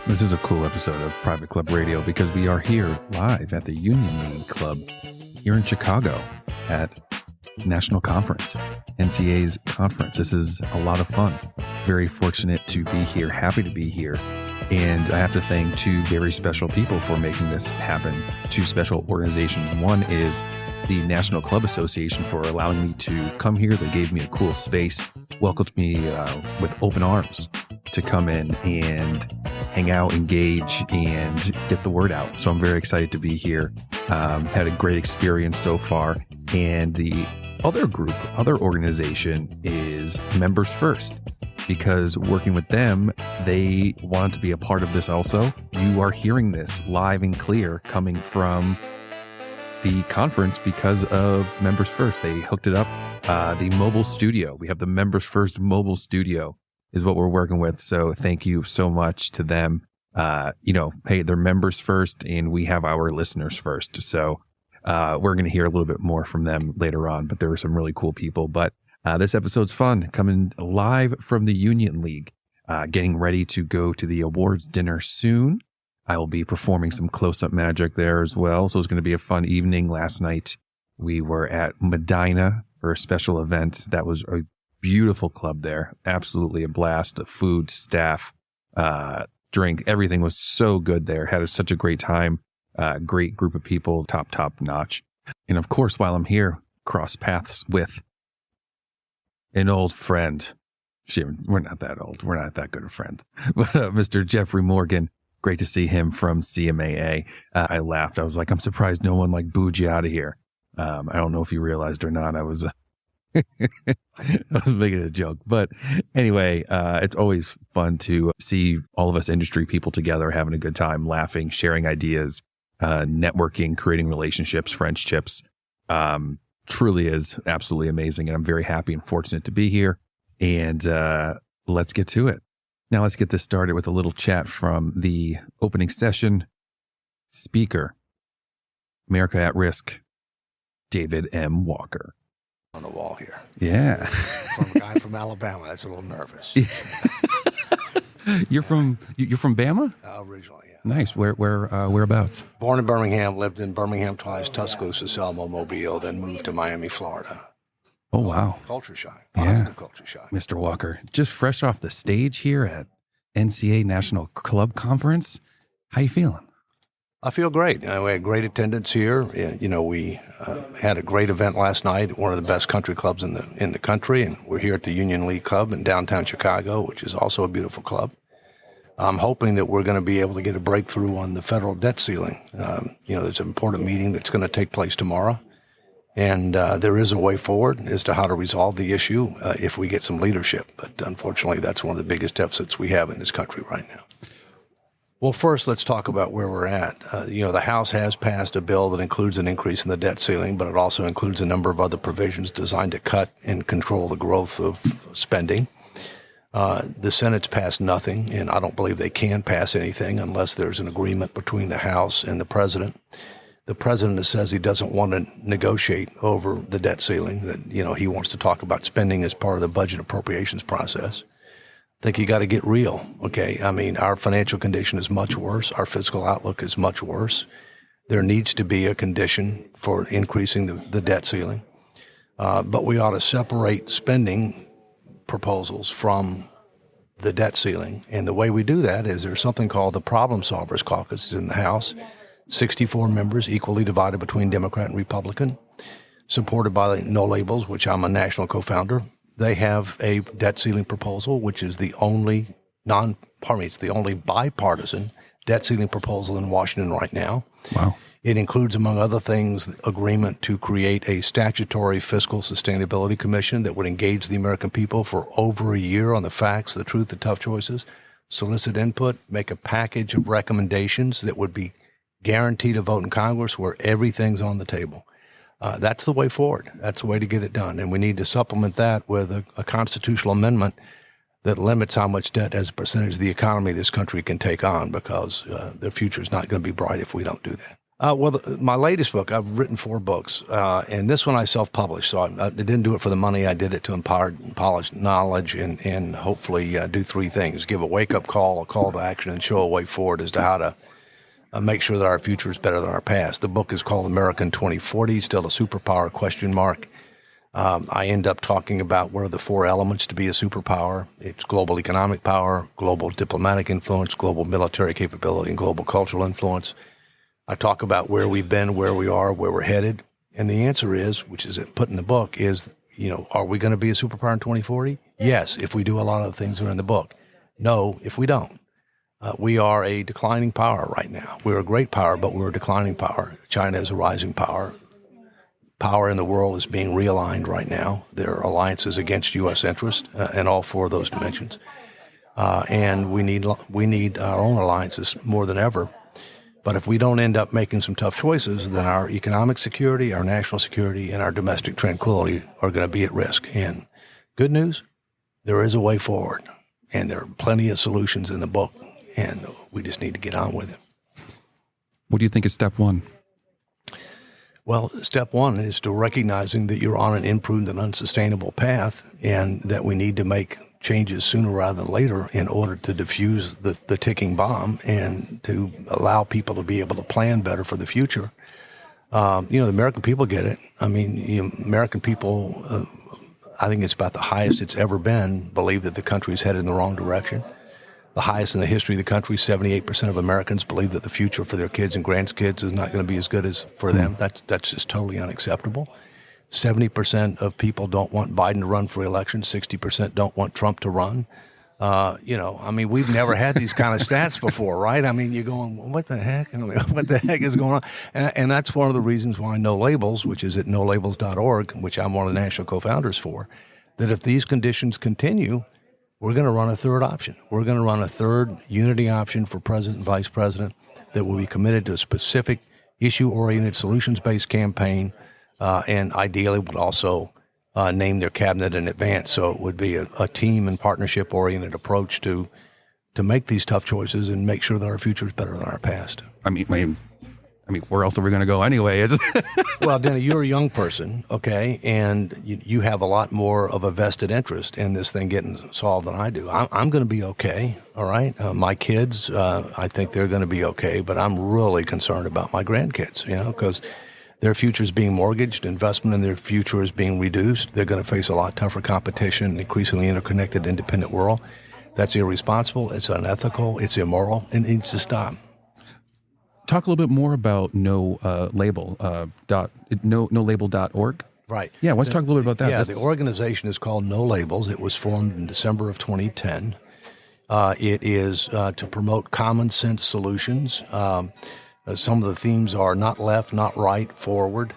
This is a cool episode of Private Club Radio because we are here live at the Union League Club here in Chicago at National Conference, NCA's conference. This is a lot of fun. Very fortunate to be here, happy to be here. And I have to thank two very special people for making this happen. Two special organizations. One is the National Club Association for allowing me to come here. They gave me a cool space, welcomed me with open arms to come in and hang out, engage, and get the word out. So I'm very excited to be here. Had a great experience so far. And the other organization is MembersFirst, because working with them, they wanted to be a part of this also. You are hearing this live and clear coming from the conference because of MembersFirst. They hooked it up. The mobile studio. We have the MembersFirst mobile studio is what we're working with. So thank you so much to them. Hey, they're members first and we have our listeners first. So we're going to hear a little bit more from them later on, but there were some really cool people. But this episode's fun, coming live from the Union League, getting ready to go to the awards dinner soon. I will be performing some close-up magic there as well. So it's going to be a fun evening. Last night, we were at Medina for a special event. That was a beautiful club there. Absolutely a blast. The food, staff, drink, everything was so good there. Had such a great time. Great group of people, top notch. And of course, while I'm here, cross paths with an old friend. We're not that old. We're not that good of friends. But Mr. Jeffrey Morgan, great to see him from CMAA. I laughed. I was like, I'm surprised no one booed you out of here. I don't know if you realized or not. I was making a joke. But anyway, it's always fun to see all of us industry people together, having a good time, laughing, sharing ideas, networking, creating relationships, friendships. Truly is absolutely amazing. And I'm very happy and fortunate to be here. And let's get to it. Now let's get this started with a little chat from the opening session speaker, America at Risk, David M. Walker. On the wall here. Yeah. From a guy from Alabama that's a little nervous. You're from Bama? Originally, yeah. Nice. Whereabouts? Born in Birmingham, lived in Birmingham twice, Tuscaloosa, Selma, Mobile, then moved to Miami, Florida. Oh, wow. Culture shock. Positive culture shock. Mr. Walker, just fresh off the stage here at NCA National Club Conference. How you feeling? I feel great. We had great attendance here. We had a great event last night, one of the best country clubs in the country, and we're here at the Union League Club in downtown Chicago, which is also a beautiful club. I'm hoping that we're going to be able to get a breakthrough on the federal debt ceiling. There's an important meeting that's going to take place tomorrow, and there is a way forward as to how to resolve the issue if we get some leadership. But unfortunately, that's one of the biggest deficits we have in this country right now. Well, first, let's talk about where we're at. The House has passed a bill that includes an increase in the debt ceiling, but it also includes a number of other provisions designed to cut and control the growth of spending. The Senate's passed nothing, and I don't believe they can pass anything unless there's an agreement between the House and the President. The President says he doesn't want to negotiate over the debt ceiling, that, he wants to talk about spending as part of the budget appropriations process. I think you got to get real, okay? Our financial condition is much worse. Our fiscal outlook is much worse. There needs to be a condition for increasing the debt ceiling. But we ought to separate spending proposals from the debt ceiling. And the way we do that is there's something called the Problem Solvers Caucus in the House, 64 members equally divided between Democrat and Republican, supported by the No Labels, which I'm a national co-founder. They have a debt ceiling proposal, which is the only bipartisan debt ceiling proposal in Washington right now. Wow. It includes, among other things, agreement to create a statutory fiscal sustainability commission that would engage the American people for over a year on the facts, the truth, the tough choices, solicit input, make a package of recommendations that would be guaranteed a vote in Congress where everything's on the table. That's the way forward. That's the way to get it done. And we need to supplement that with a constitutional amendment that limits how much debt as a percentage of the economy this country can take on, because the future is not going to be bright if we don't do that. My latest book, I've written 4 books, and this one I self-published. So I didn't do it for the money. I did it to impart knowledge and hopefully do 3 things: give a wake-up call, a call to action, and show a way forward as to how to make sure that our future is better than our past. The book is called American 2040, Still a Superpower? I end up talking about what are the 4 elements to be a superpower. It's global economic power, global diplomatic influence, global military capability, and global cultural influence. I talk about where we've been, where we are, where we're headed. And the answer is, which is put in the book, is, are we going to be a superpower in 2040? Yes, if we do a lot of the things that are in the book. No, if we don't. We are a declining power right now. We're a great power, but we're a declining power. China is a rising power. Power in the world is being realigned right now. There are alliances against U.S. interest in all 4 of those dimensions. And we need our own alliances more than ever. But if we don't end up making some tough choices, then our economic security, our national security, and our domestic tranquility are going to be at risk. And good news, there is a way forward. And there are plenty of solutions in the book, and we just need to get on with it. What do you think is step 1? Well, step 1 is to recognizing that you're on an imprudent and unsustainable path, and that we need to make changes sooner rather than later in order to defuse the ticking bomb and to allow people to be able to plan better for the future. The American people get it. I mean, American people, I think it's about the highest it's ever been, believe that the country's headed in the wrong direction. The highest in the history of the country, 78% of Americans believe that the future for their kids and grandkids is not going to be as good as for them. That's just totally unacceptable. 70% of people don't want Biden to run for election. 60% don't want Trump to run. We've never had these kind of stats before, right? I mean, you're going, what the heck? What the heck is going on? And that's one of the reasons why No Labels, which is at nolabels.org, which I'm one of the national co-founders for, that if these conditions continue, we're going to run a third option. We're going to run a third unity option for president and vice president that will be committed to a specific issue-oriented, solutions-based campaign, and ideally would also name their cabinet in advance. So it would be a team and partnership-oriented approach to make these tough choices and make sure that our future is better than our past. I mean, where else are we going to go anyway? Well, Denny, you're a young person, okay, and you have a lot more of a vested interest in this thing getting solved than I do. I'm going to be okay, all right? My kids, I think they're going to be okay, but I'm really concerned about my grandkids, because their future is being mortgaged, investment in their future is being reduced. They're going to face a lot tougher competition, increasingly interconnected, independent world. That's irresponsible, it's unethical, it's immoral, and it needs to stop. Talk a little bit more about nolabel.org. Right. Yeah, let's talk a little bit about that. Yeah, the organization is called No Labels. It was formed in December of 2010. It is to promote common sense solutions. Some of the themes are not left, not right, forward,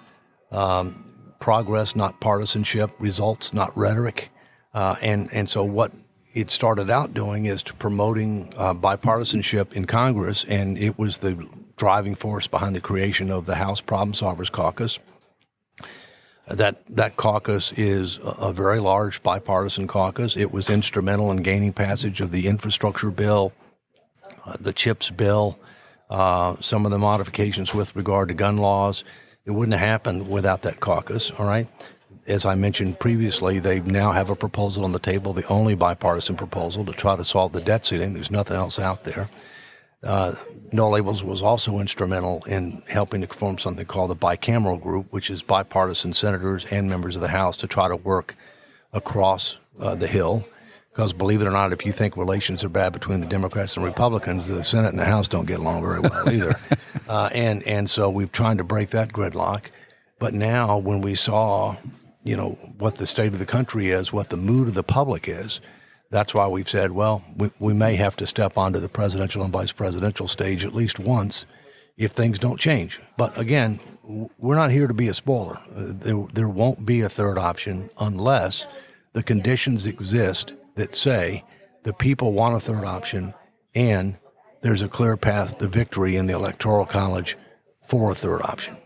progress, not partisanship, results, not rhetoric. And so what it started out doing is to promoting bipartisanship in Congress, and it was the driving force behind the creation of the House Problem Solvers Caucus. That caucus is a very large bipartisan caucus. It was instrumental in gaining passage of the infrastructure bill, the CHIPS bill, some of the modifications with regard to gun laws. It wouldn't have happened without that caucus, all right? As I mentioned previously, they now have a proposal on the table, the only bipartisan proposal to try to solve the debt ceiling. There's nothing else out there. No Labels was also instrumental in helping to form something called the bicameral group, which is bipartisan senators and members of the House to try to work across the Hill. Because believe it or not, if you think relations are bad between the Democrats and Republicans, the Senate and the House don't get along very well either. And so we've tried to break that gridlock. But now when we saw, what the state of the country is, what the mood of the public is, that's why we've said, well, we may have to step onto the presidential and vice presidential stage at least once if things don't change. But again, we're not here to be a spoiler. There won't be a third option unless the conditions exist that say the people want a third option and there's a clear path to victory in the Electoral College for a third option.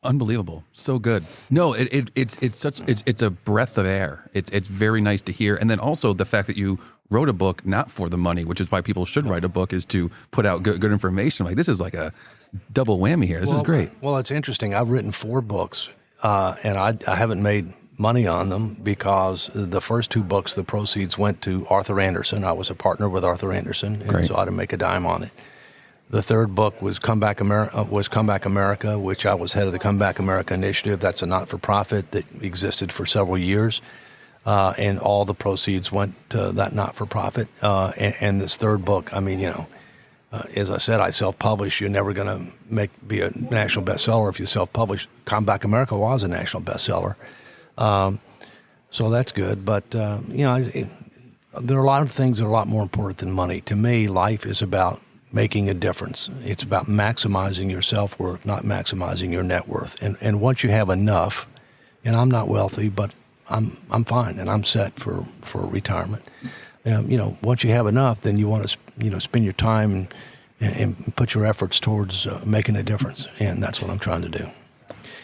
Unbelievable. So good. No, it's a breath of air. It's very nice to hear. And then also the fact that you wrote a book not for the money, which is why people should write a book, is to put out good information. Like, this is like a double whammy here. This is great. Well, it's interesting. I've written 4 books, and I haven't made money on them because the first 2 books, the proceeds went to Arthur Anderson. I was a partner with Arthur Anderson, and so I didn't make a dime on it. The third book was Come Back America, which I was head of the Come Back America initiative. That's a not-for-profit that existed for several years, and all the proceeds went to that not-for-profit. And this third book, I mean, as I said, I self-publish. You're never going to be a national bestseller if you self-publish. Come Back America was a national bestseller, so that's good. But there are a lot of things that are a lot more important than money. To me, life is about making a difference. It's about maximizing your self-worth, not maximizing your net worth. And once you have enough, and I'm not wealthy, but I'm fine and I'm set for retirement. Once you have enough, then you want to spend your time and put your efforts towards making a difference. And that's what I'm trying to do.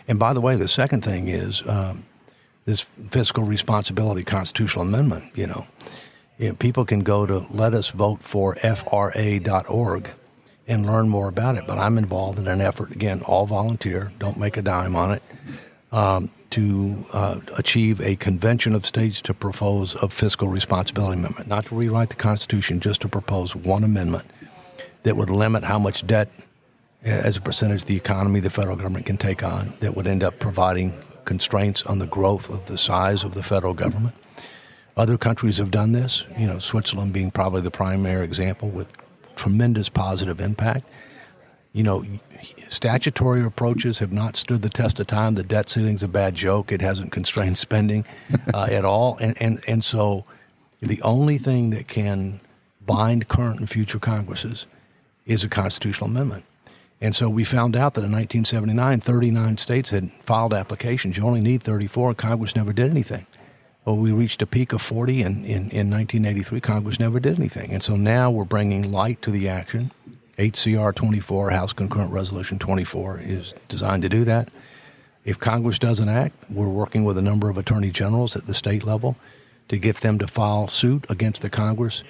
And by the way, the second thing is this fiscal responsibility constitutional amendment. People can go to letusvoteforfra.org and learn more about it. But I'm involved in an effort, again, all volunteer, don't make a dime on it, to achieve a convention of states to propose a fiscal responsibility amendment, not to rewrite the Constitution, just to propose one amendment that would limit how much debt as a percentage of the economy the federal government can take on, that would end up providing constraints on the growth of the size of the federal government. Other countries have done this, Switzerland being probably the primary example, with tremendous positive impact. Statutory approaches have not stood the test of time. The debt ceiling's a bad joke. It hasn't constrained spending at all. And so the only thing that can bind current and future Congresses is a constitutional amendment. And so we found out that in 1979, 39 states had filed applications. You only need 34, and Congress never did anything. Well, we reached a peak of 40 in 1983. Congress never did anything. And so now we're bringing light to the action. HCR 24, House Concurrent Resolution 24, is designed to do that. If Congress doesn't act, we're working with a number of attorney generals at the state level to get them to file suit against the Congress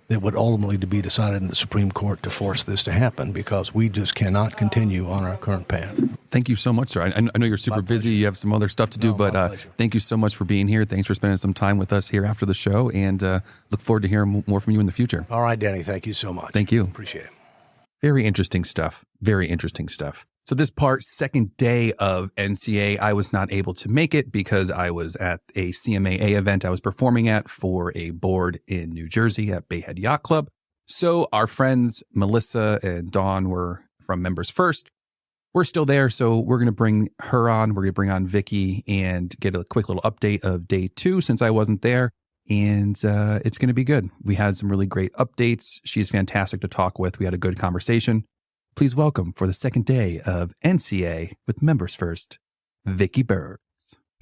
that would ultimately be decided in the Supreme Court to force this to happen, because we just cannot continue on our current path. Thank you so much, sir. I know you're super busy. You have some other stuff to do, but thank you so much for being here. Thanks for spending some time with us here after the show, and look forward to hearing more from you in the future. All right, Danny. Thank you so much. Thank you. Appreciate it. Very interesting stuff. Very interesting stuff. So this second day of NCA, I was not able to make it because I was at a CMAA event I was performing at for a board in New Jersey at Bayhead Yacht Club. So our friends Melissa and Dawn were from MembersFirst. We're still there, so we're going to bring her on. We're going to bring on Vicky and get a quick little update of day 2 since I wasn't there. And it's going to be good. We had some really great updates. She's fantastic to talk with. We had a good conversation. Please welcome for the second day of NCA with MembersFirst, Vicky Burrs.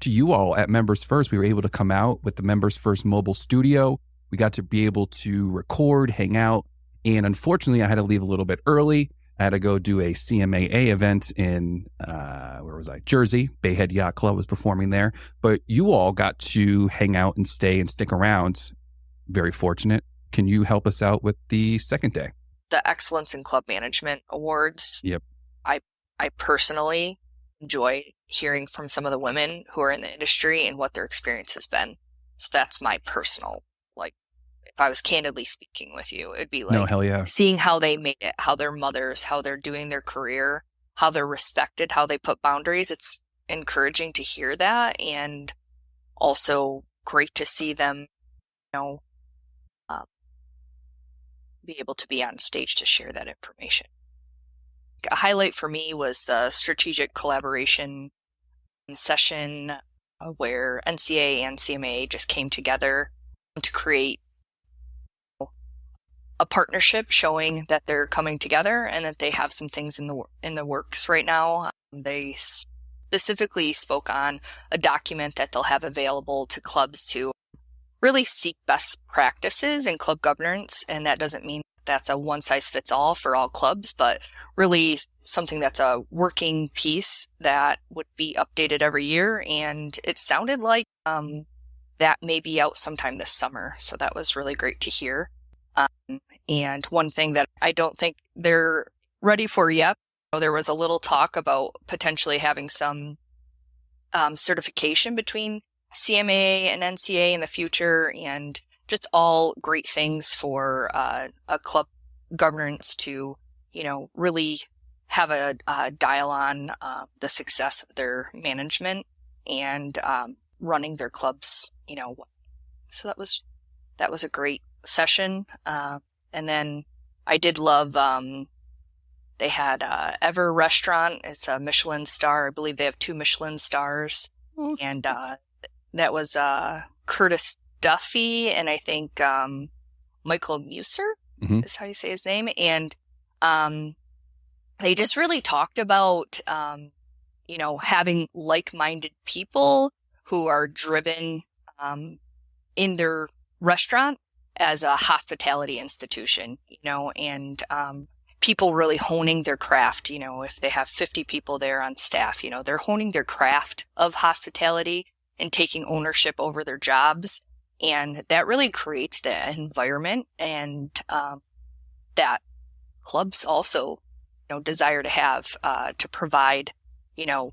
To you all at MembersFirst, we were able to come out with the MembersFirst mobile studio. We got to be able to record, hang out, and unfortunately, I had to leave a little bit early. I had to go do a CMAA event in, Jersey. Bayhead Yacht Club was performing there. But you all got to hang out and stay and stick around. Very fortunate. Can you help us out with the second day? The Excellence in Club Management Awards. Yep. I personally enjoy hearing from some of the women who are in the industry and what their experience has been. So that's my personal, if I was candidly speaking with you, it'd be no, hell yeah. Seeing how they made it, how they're mothers, how they're doing their career, how they're respected, how they put boundaries. It's encouraging to hear that, and also great to see them, be able to be on stage to share that information. A highlight for me was the strategic collaboration session where NCA and CMA just came together to create a partnership showing that they're coming together and that they have some things in the works right now. They specifically spoke on a document that they'll have available to clubs to really seek best practices in club governance, and that doesn't mean that's a one size fits all for all clubs, but really something that's a working piece that would be updated every year. And it sounded like that may be out sometime this summer. So that was really great to hear. And one thing that I don't think they're ready for yet, there was a little talk about potentially having some certification between CMA and NCA in the future, and just all great things for a club governance to, really have a dial on the success of their management and running their clubs, So that was a great session. And then I did love, they had Ever Restaurant. It's a Michelin star. I believe they have 2 Michelin stars. And that was Curtis Duffy and I think Michael Muser is how you say his name. And they just really talked about, having like-minded people who are driven in their restaurant as a hospitality institution, and people really honing their craft. If they have 50 people there on staff, they're honing their craft of hospitality and taking ownership over their jobs. And that really creates the environment and that clubs also, desire to have to provide, the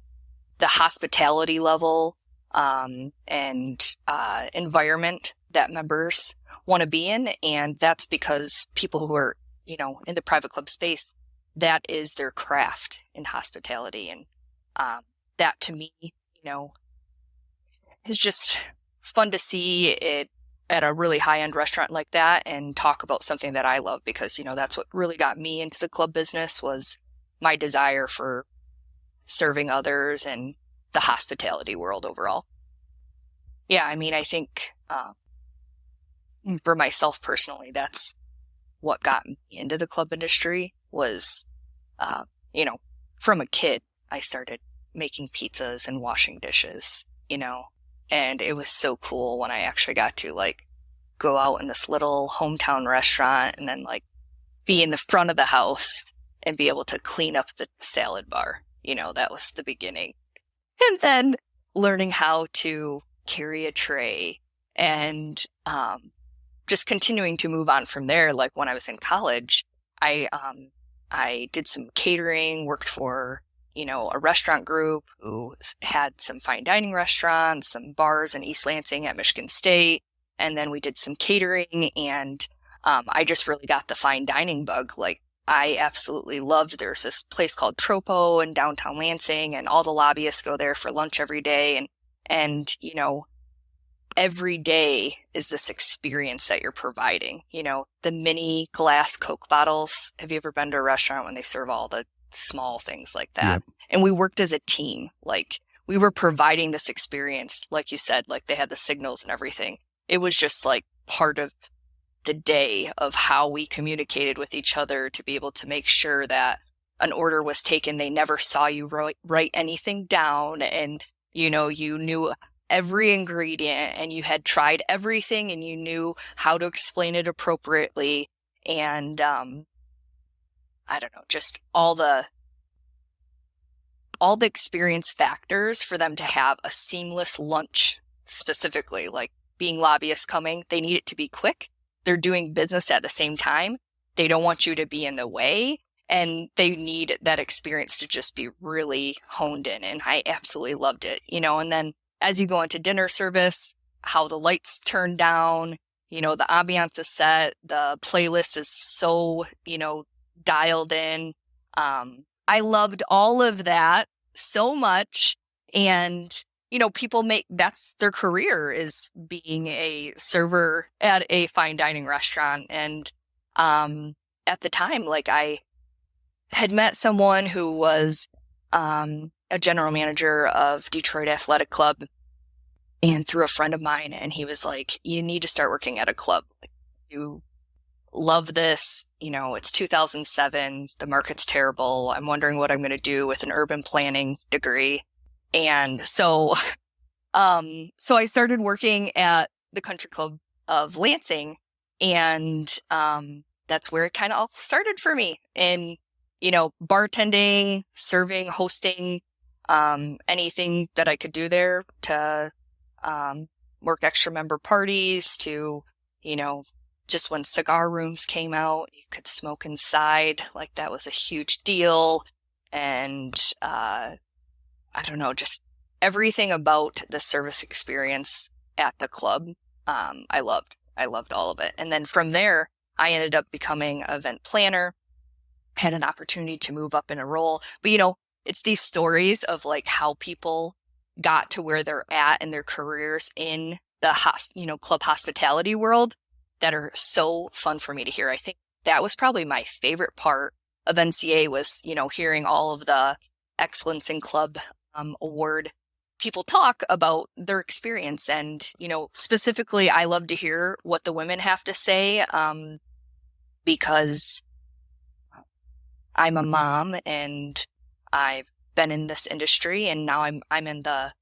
hospitality level and environment that members want to be in. And that's because people who are, in the private club space, that is their craft in hospitality. And that to me, is just fun to see it at a really high-end restaurant like that and talk about something that I love, because, that's what really got me into the club business, was my desire for serving others and the hospitality world overall. Yeah, I think for myself personally, that's what got me into the club industry was, from a kid, I started making pizzas and washing dishes, and it was so cool when I actually got to go out in this little hometown restaurant and then be in the front of the house and be able to clean up the salad bar. That was the beginning. And then learning how to carry a tray and just continuing to move on from there. Like when I was in college, I did some catering, worked for a restaurant group who had some fine dining restaurants, some bars in East Lansing at Michigan State. And then we did some catering, and I just really got the fine dining bug. I absolutely loved, there's this place called Tropo in downtown Lansing, and all the lobbyists go there for lunch every day. And every day is this experience that you're providing. The mini glass Coke bottles. Have you ever been to a restaurant when they serve all the small things like that? Yep. And we worked as a team. We were providing this experience, like you said, they had the signals and everything. It was just part of the day of how we communicated with each other to be able to make sure that an order was taken. They never saw you write anything down, and you knew every ingredient and you had tried everything and you knew how to explain it appropriately. And I don't know, just all the experience factors for them to have a seamless lunch. Specifically, being lobbyists coming, they need it to be quick. They're doing business at the same time. They don't want you to be in the way, and they need that experience to just be really honed in. And I absolutely loved it, and then as you go into dinner service, how the lights turn down, the ambiance is set, the playlist is so, dialed in. I loved all of that so much. And people that's their career, is being a server at a fine dining restaurant. And at the time, I had met someone who was a general manager of Detroit Athletic Club, and through a friend of mine, and he was like, you need to start working at a club. You love this, it's 2007, the market's terrible. I'm wondering what I'm going to do with an urban planning degree. And so I started working at the Country Club of Lansing, and that's where it kind of all started for me. And, bartending, serving, hosting, anything that I could do there to work extra member parties to, just when cigar rooms came out, you could smoke inside. Like that was a huge deal. And I don't know, just everything about the service experience at the club, I loved. I loved all of it. And then from there, I ended up becoming an event planner, had an opportunity to move up in a role. But, it's these stories of like how people got to where they're at in their careers in the club hospitality world that are so fun for me to hear. I think that was probably my favorite part of NCA was, hearing all of the Excellence in Club award people talk about their experience. And, specifically, I love to hear what the women have to say because I'm a mom and I've been in this industry, and now I'm in the,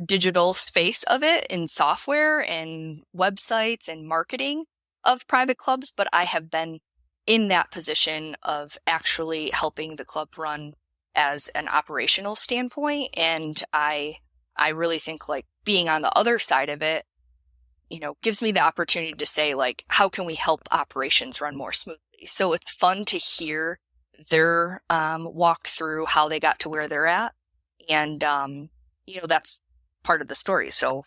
digital space of it in software and websites and marketing of private clubs. But I have been in that position of actually helping the club run as an operational standpoint. And I really think like being on the other side of it, gives me the opportunity to say like, how can we help operations run more smoothly? So it's fun to hear their walk through how they got to where they're at. And, that's part of the story. So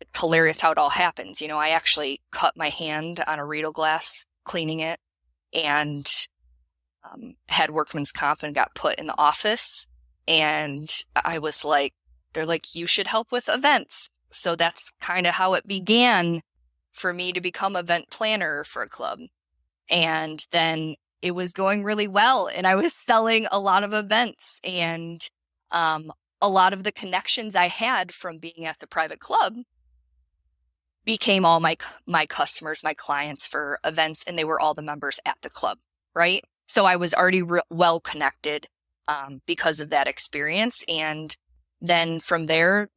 it's hilarious how it all happens. I actually cut my hand on a Riedel glass cleaning it and had workman's comp and got put in the office. And I was like, they're like, you should help with events. So that's kind of how it began for me to become event planner for a club. And then it was going really well, and I was selling a lot of events, and a lot of the connections I had from being at the private club became all my customers, my clients for events, and they were all the members at the club, right? So I was already well connected because of that experience. And then from there,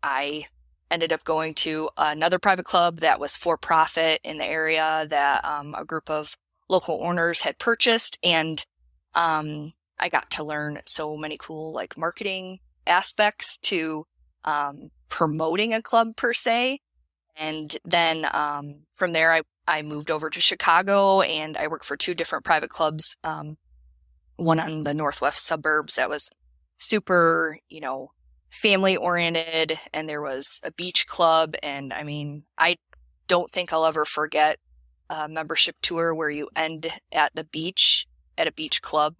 I ended up going to another private club that was for profit in the area that a group of local owners had purchased. And I got to learn so many cool like marketing aspects to promoting a club per se. And then from there, I moved over to Chicago, and I worked for two different private clubs. One on the northwest suburbs that was super, family oriented, and there was a beach club. And I mean, I don't think I'll ever forget a membership tour where you end at the beach at a beach club,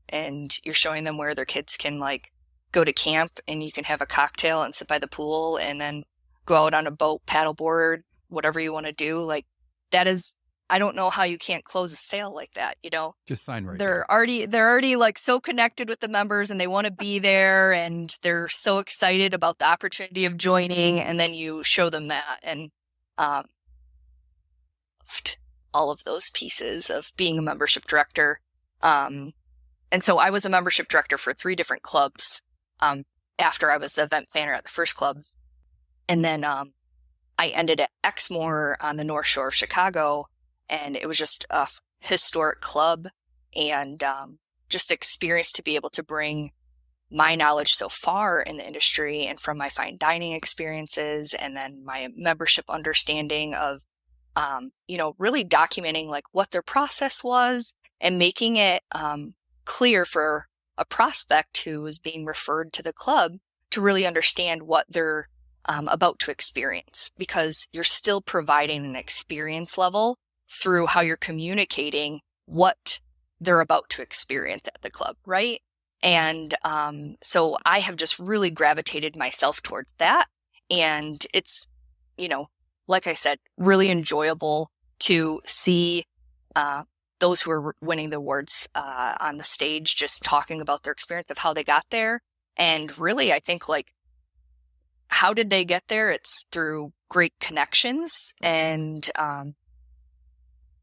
and you're showing them where their kids can like go to camp, and you can have a cocktail and sit by the pool and then go out on a boat, paddleboard, whatever you want to do. Like that is, I don't know how you can't close a sale like that, Just sign right they're already like so connected with the members, and they want to be there, and they're so excited about the opportunity of joining. And then you show them that, and all of those pieces of being a membership director. And so I was a membership director for 3 different clubs after I was the event planner at the first club. And then I ended at Exmoor on the North Shore of Chicago, and it was just a historic club, and just the experience to be able to bring my knowledge so far in the industry and from my fine dining experiences, and then my membership understanding of, really documenting like what their process was and making it clear for a prospect who was being referred to the club to really understand what they're about to experience, because you're still providing an experience level through how you're communicating what they're about to experience at the club, right? And so I have just really gravitated myself towards that. And it's, like I said, really enjoyable to see those who are winning the awards on the stage just talking about their experience of how they got there. And really, I think like, how did they get there? It's through great connections, and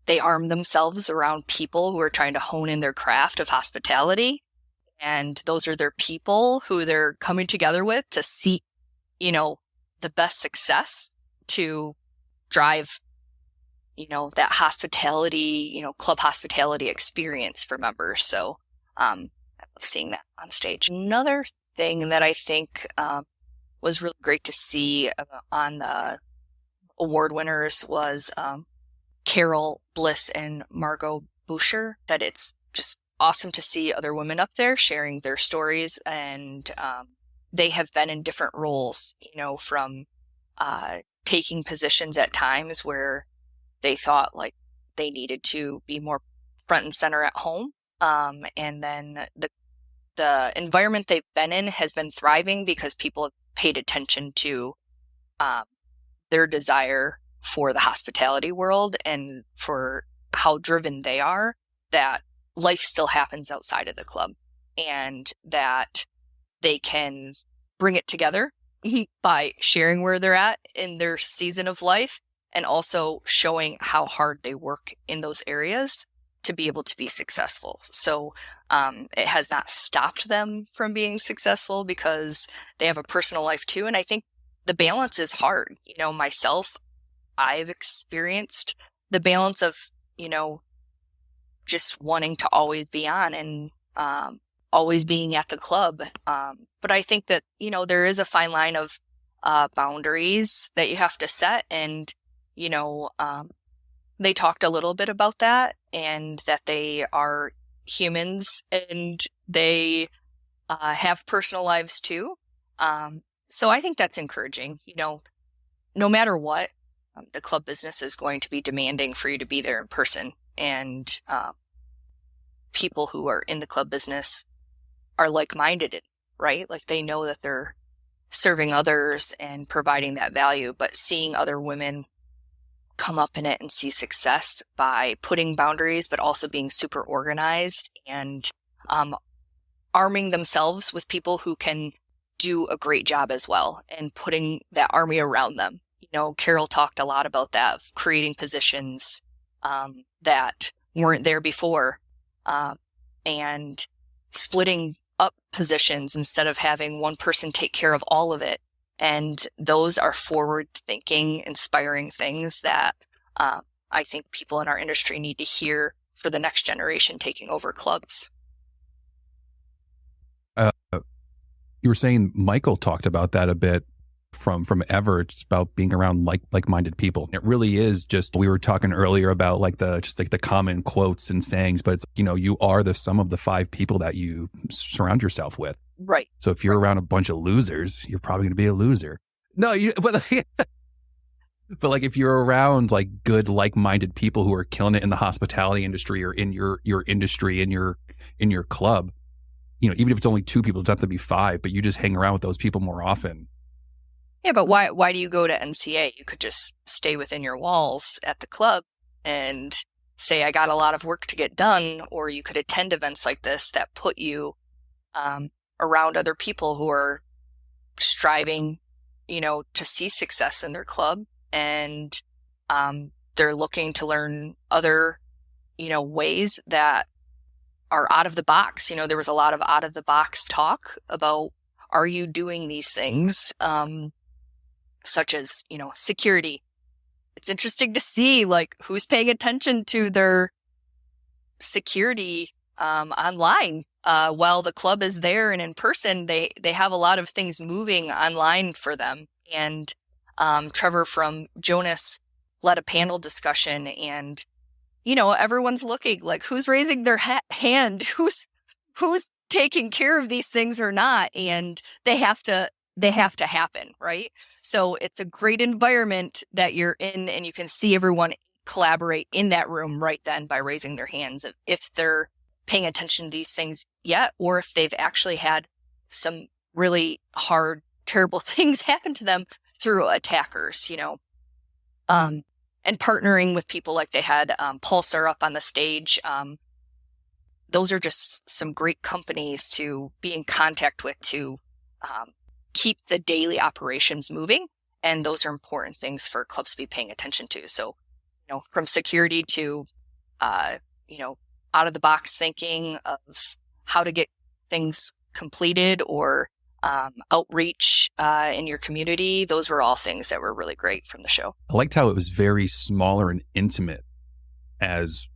they arm themselves around people who are trying to hone in their craft of hospitality. And those are their people who they're coming together with to seek, the best success to drive, that hospitality, club hospitality experience for members. So I love seeing that on stage. Another thing that I think was really great to see on the award winners was Carol Bliss and Margot Boucher, that it's just awesome to see other women up there sharing their stories. And they have been in different roles, from taking positions at times where they thought like they needed to be more front and center at home. And then the environment they've been in has been thriving because people have paid attention to their desire for the hospitality world and for how driven they are, that life still happens outside of the club and that they can bring it together by sharing where they're at in their season of life and also showing how hard they work in those areas to be able to be successful. So it has not stopped them from being successful because they have a personal life too. And I think the balance is hard. Myself, I've experienced the balance of, just wanting to always be on and always being at the club. But I think that, there is a fine line of boundaries that you have to set. And, they talked a little bit about that and that they are humans and they have personal lives too. So I think that's encouraging. No matter what, the club business is going to be demanding for you to be there in person. And people who are in the club business are like-minded, right? Like they know that they're serving others and providing that value, but seeing other women come up in it and see success by putting boundaries, but also being super organized and arming themselves with people who can do a great job as well and putting that army around them. Carol talked a lot about that, of creating positions that weren't there before and splitting up positions instead of having one person take care of all of it. And those are forward-thinking, inspiring things that I think people in our industry need to hear for the next generation taking over clubs. You were saying Michael talked about that a bit from ever. It's about being around like-minded people. It really is just, we were talking earlier about the common quotes and sayings, but it's, you are the sum of the 5 people that you surround yourself with. Right. So if you're around a bunch of losers, you're probably going to be a loser. No, but if you're around like good, like-minded people who are killing it in the hospitality industry or in your industry, in your club, even if it's only 2 people, it doesn't have to be 5, but you just hang around with those people more often. Yeah, but why do you go to NCA? You could just stay within your walls at the club and say, I got a lot of work to get done, or you could attend events like this that put you around other people who are striving, to see success in their club, and they're looking to learn other, ways that are out of the box. There was a lot of out of the box talk about, are you doing these things? Such as, security. It's interesting to see like who's paying attention to their security online. While the club is there and in person, they have a lot of things moving online for them. And Trevor from Jonas led a panel discussion, and everyone's looking like who's raising their hand, who's taking care of these things or not, and they have to happen, right? So it's a great environment that you're in, and you can see everyone collaborate in that room right then by raising their hands if they're paying attention to these things yet, or if they've actually had some really hard, terrible things happen to them through attackers, and partnering with people like they had Pulsar up on the stage. Those are just some great companies to be in contact with to keep the daily operations moving. And those are important things for clubs to be paying attention to. So, from security to, out of the box thinking of how to get things completed or outreach in your community. Those were all things that were really great from the show. I liked how it was very smaller and intimate as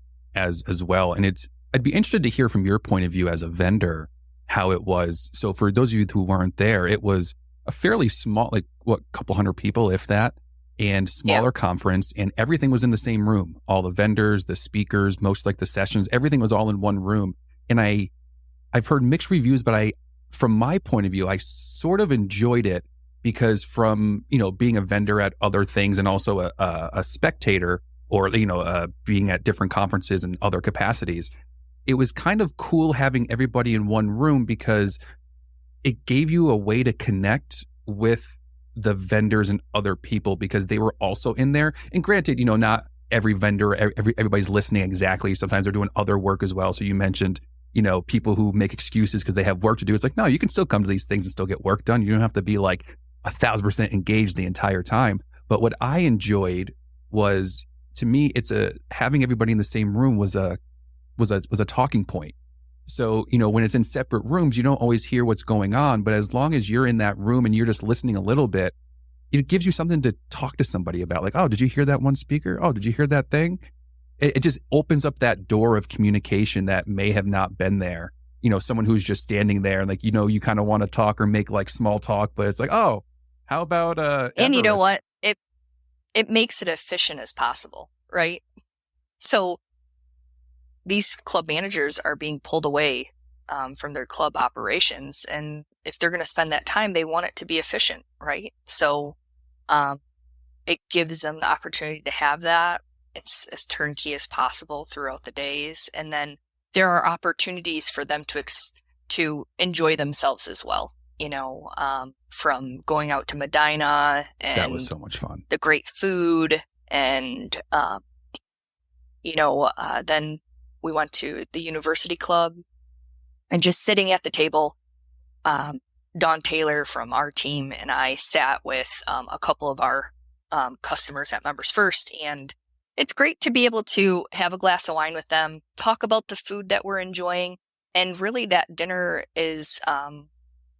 well. And I'd be interested to hear from your point of view as a vendor how it was. So for those of you who weren't there, it was a fairly small, like couple hundred people, if that, and smaller conference, and everything was in the same room. All the vendors, the speakers, most like the sessions, everything was all in one room. And I've heard mixed reviews, but from my point of view, I sort of enjoyed it because from, being a vendor at other things and also a spectator or, being at different conferences and other capacities, it was kind of cool having everybody in one room because it gave you a way to connect with the vendors and other people because they were also in there. And granted, not every vendor, everybody's listening exactly. Sometimes they're doing other work as well. So you mentioned, people who make excuses because they have work to do. It's like, no, you can still come to these things and still get work done. You don't have to be like 1,000% engaged the entire time. But what I enjoyed was, to me, having everybody in the same room was a talking point. So, when it's in separate rooms, you don't always hear what's going on. But as long as you're in that room and you're just listening a little bit, it gives you something to talk to somebody about. Like, oh, did you hear that one speaker? Oh, did you hear that thing? It just opens up that door of communication that may have not been there. Someone who's just standing there and like, you kind of want to talk or make like small talk, but it's like, oh, how about and you know what? It makes it efficient as possible, right? So these club managers are being pulled away from their club operations. And if they're going to spend that time, they want it to be efficient, right? So it gives them the opportunity to have that. It's as turnkey as possible throughout the days. And then there are opportunities for them to enjoy themselves as well, from going out to Medina and that was so much fun. The great food. And, then we went to the university club and just sitting at the table, Dawn Taylor from our team and I sat with a couple of our customers at MembersFirst, and it's great to be able to have a glass of wine with them, talk about the food that we're enjoying, and really that dinner is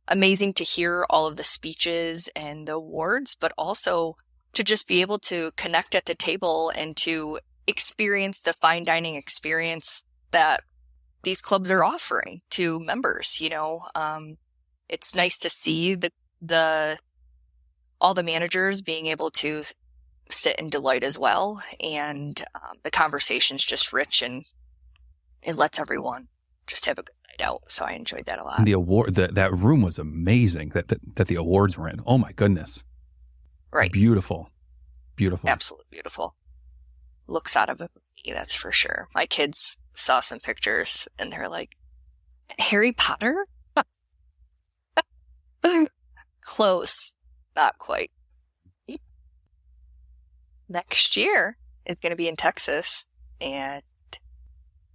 amazing to hear all of the speeches and the awards, but also to just be able to connect at the table and to experience the fine dining experience that these clubs are offering to members. It's nice to see all the managers being able to sit and delight as well, and the conversation's just rich and it lets everyone just have a good night out. So I enjoyed that a lot. And the award, that room was amazing. That the awards were in. Oh my goodness! Right, beautiful, absolutely beautiful. Looks out of a movie, that's for sure. My kids saw some pictures and they're like, Harry Potter? Close, not quite. Next year is going to be in Texas, and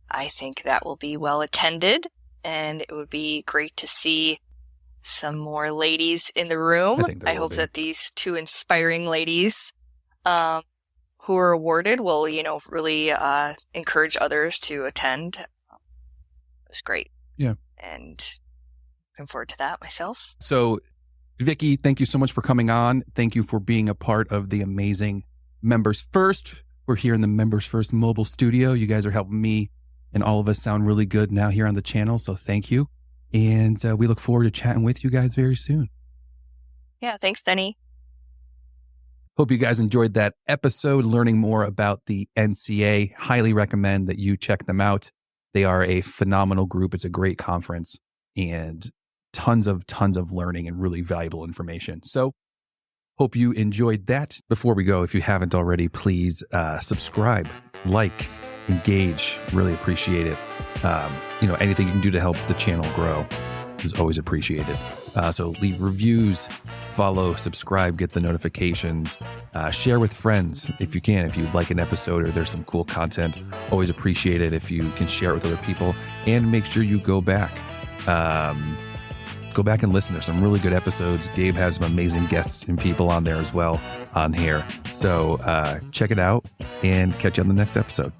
I think that will be well attended, and it would be great to see some more ladies in the room. I hope that these two inspiring ladies who are awarded will, really encourage others to attend. It was great. Yeah. And looking forward to that myself. So, Vicki, thank you so much for coming on. Thank you for being a part of the amazing MembersFirst. We're here in the MembersFirst mobile studio. You guys are helping me and all of us sound really good now here on the channel. So thank you. And we look forward to chatting with you guys very soon. Yeah, thanks, Denny. Hope you guys enjoyed that episode, learning more about the NCA. Highly recommend that you check them out. They are a phenomenal group. It's a great conference and tons of learning and really valuable information. So hope you enjoyed that. Before we go, if you haven't already, please subscribe, like, engage. Really appreciate it. Anything you can do to help the channel grow is always appreciated. So leave reviews, follow, subscribe, get the notifications, share with friends if you can. If you like an episode or there's some cool content, always appreciate it if you can share it with other people. And make sure you go back. Go back and listen. There's some really good episodes. Gabe has some amazing guests and people on there as well on here. So check it out and catch you on the next episode.